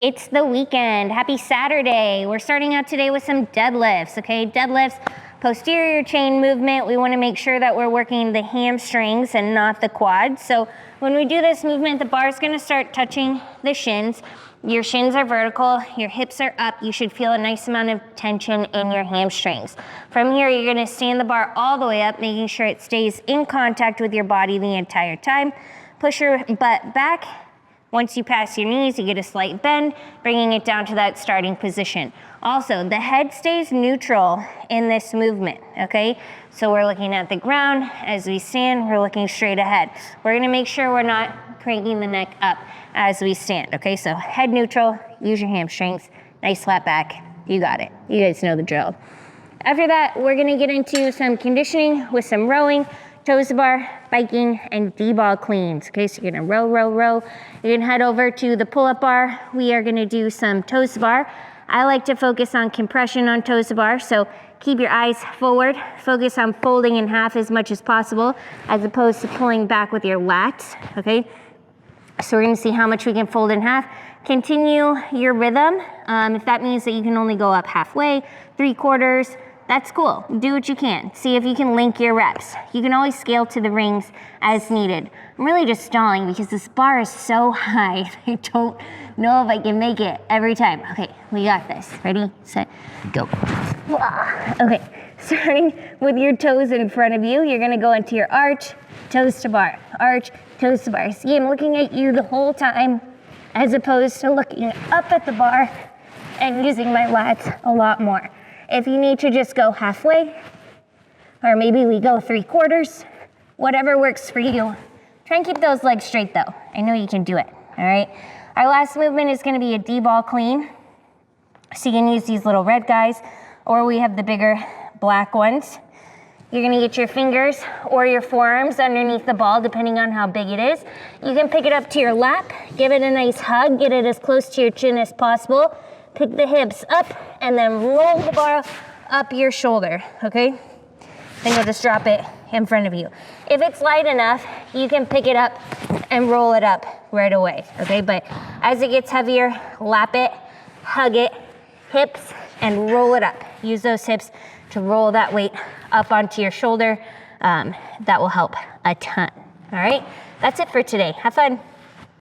It's the weekend. Happy Saturday. We're starting out today with some deadlifts, okay? Deadlifts, posterior chain movement. We want to make sure that we're working the hamstrings and not the quads. So when we do this movement, the bar is going to start touching the shins. Your shins are vertical, your hips are up. You should feel a nice amount of tension in your hamstrings. From here, you're going to stand the bar all the way up, making sure it stays in contact with your body the entire time. Push your butt back. Once you pass your knees, you get a slight bend, bringing it down to that starting position. Also, the head stays neutral in this movement, okay? So we're looking at the ground. As we stand, we're looking straight ahead. We're gonna make sure we're not cranking the neck up as we stand, okay? So head neutral, use your hamstrings, nice flat back. You got it. You guys know the drill. After that, we're gonna get into some conditioning with some rowing, toes to bar, biking, and D-ball cleans. Okay, so you're gonna row, row, row. You're gonna head over to the pull-up bar. We are gonna do some toes to bar. I like to focus on compression on toes to bar, so keep your eyes forward. Focus on folding in half as much as possible, as opposed to pulling back with your lats, okay? So we're gonna see how much we can fold in half. Continue your rhythm. If that means that you can only go up halfway, 3/4, that's cool. Do what you can. See if you can link your reps. You can always scale to the rings as needed. I'm really just stalling because this bar is so high. I don't know if I can make it every time. Okay, we got this. Ready, set, go. Okay, starting with your toes in front of you, you're gonna go into your arch, toes to bar, arch, toes to bar. See, I'm looking at you the whole time as opposed to looking up at the bar and using my lats a lot more. If you need to just go halfway, or maybe we go 3/4, whatever works for you. Try and keep those legs straight though. I know you can do it, all right? Our last movement is gonna be a D-ball clean. So you can use these little red guys, or we have the bigger black ones. You're gonna get your fingers or your forearms underneath the ball, depending on how big it is. You can pick it up to your lap, give it a nice hug, get it as close to your chin as possible. Pick the hips up and then roll the bar up your shoulder, okay? Then you'll just drop it in front of you. If it's light enough, you can pick it up and roll it up right away, okay? But as it gets heavier, lap it, hug it, hips, and roll it up. Use those hips to roll that weight up onto your shoulder. That will help a ton, all right? That's it for today. Have fun.